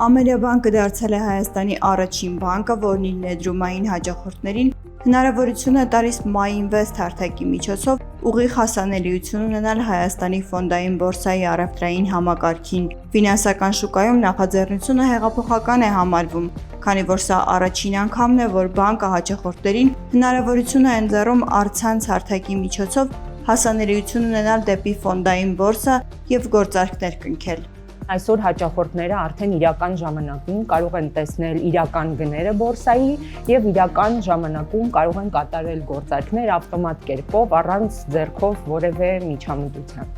Ամերիաբանկը դարձել է Հայաստանի առաջին բանկը, որն իր ներդրումային հաճախորդներին հնարավորություն է տալիս MyInvest հարթակի միջոցով ուղիղ հասանելիություն ունենալ Հայաստանի ֆոնդային բորսայի առևտրային համակարգին։ Ֆինանսական շուկայում նախաձեռնությունը հեղափոխական է համարվում, քանի որ սա առաջին անգամն է, որ բանկը հաճախորդներին հնարավորություն է ընձեռում առցանց հարթակի միջոցով հասանելիություն ունենալ դեպի ֆոնդային բորսա և գործարքներ կնքել։ Այսօր հաճախորդները արդեն իրական ժամանակում կարող են տեսնել իրական գները բորսայի եւ իրական ժամանակում կարող են կատարել գործարքներ ավտոմատ կերպով առանց ձեռքով որևէ միջամտության։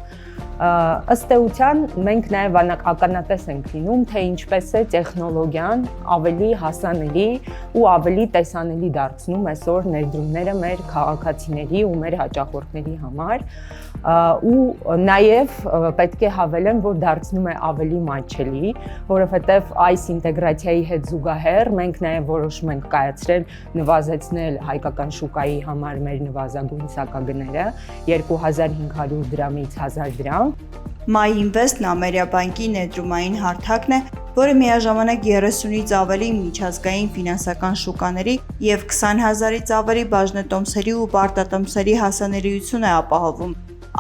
Ըստ էության մենք նաև ականատես ենք լինում, թե ինչպես է տեխնոլոգիան ավելի հասանելի ու ավելի տեսանելի դարձնում այսօր ներդրումները մեր քաղաքացիների ու մեր հաճախորդների համար ու նաև պետք է հավելեմ, որ դարձնում է ավելի մատչելի, որովհետև այս ինտեգրացիայի հետ զուգահեռ մենք նաև որոշում ենք կայացրել նվազեցնել հայկական շուկայի համար մեր նվազագույն սակագները 2500 դրամից 1000 դրամ։ MyInvest-ն Ամերիաբանկի ներդրումային հարթակն է, որը միաժամանակ 30-ից ավելի միջազգային ֆինանսական շուկաների և 20,000-ից ավելի բաժնետոմսերի ու պարտատոմսերի հասանելիություն է ապահովում։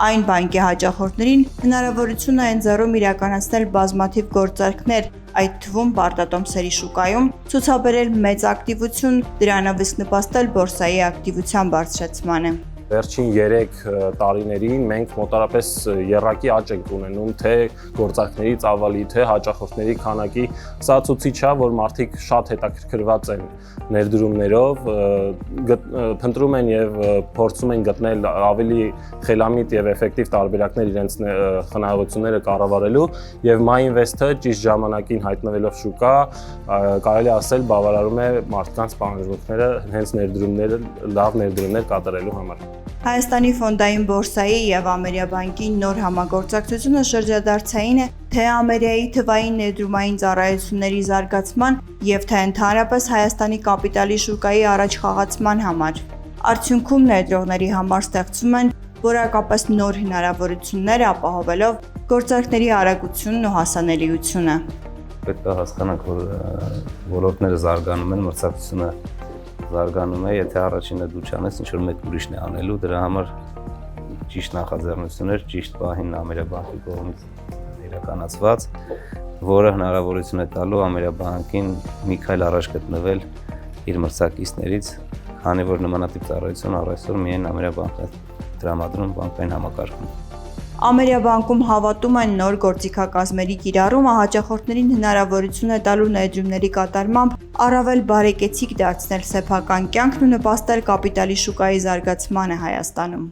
Այն բանկի հաճախորդներին հնարավորություն է ընձեռում իրականացնել բազմաթիվ գործարքներ, այդ թվում պարտատոմսերի շուկայում, ցուցաբերել մեծ ակտիվություն, դրանով իսկ նպաստել բորսայի ակտիվության բարձրացմանը։ Վերջին 3 տարիներին մենք մոտարապես եռակի աճ ենք ունենում թե գործարքների ծավալի, թե հաճախորդների քանակի։ Սա ցույց է, որ մարդիկ շատ հետաքրքրված են ներդրումներով, փնտրում են եւ փորձում են գտնել ավելի խելամիտ եւ էֆեկտիվ տարբերակներ իրենց հնարավորությունները կառավարելու եւ MyInvest-ը ճիշտ ժամանակին հայտնվելով շուկա, կարելի ասել բավարարում է մարդկանց պահանջարկները հենց լավ ներդրումներ կատարելու համար։ Հայաստանի ֆոնդային բորսայի և Ամերիաբանկի նոր համագործակցությունը շրջադարձային է թե Ամերիայի թվային ներդրումային ծառայությունների զարգացման և թե ընդհանրապես Հայաստանի կապիտալի շուկայի առաջխաղացման համար։ Արդյունքում ներդրողների համար ստեղծվում են որակապես նոր հնարավորություններ ապահովելով գործարքների արագությունն ու հասանելիությունը։ Պետք է հասկանանք, որ ոլորտները զարգանում են, մրցակցությունը զարգանում է, եթե առաջինը դու չանես, ինչ-որ մեկ ուրիշն է անելու, դրա համար ճիշտ նախաձեռնություններ, ճիշտ պահին Ամերիաբանկի կողմից իրականացված, որը հնարավորություն է տալու Ամերիաբանկին մի քայլ առաջ գտնվել իր մրցակիցներից, քանի որ նմանատիպ ծառայություն առայսօր միայն Ամերիաբանկն է տրամադրում բանկային համակարգում։ Ամերիաբանկում հավատում են նոր գործիքակազմերի կիրառումը հաճախորդներին հնարավորություն է տալու ներդրումների կատարմամբ առավել բարեկեցիկ դարձնել սեփական կյանքն ու նպաստել կապիտալի շուկայի զարգացմանը Հայաստանում։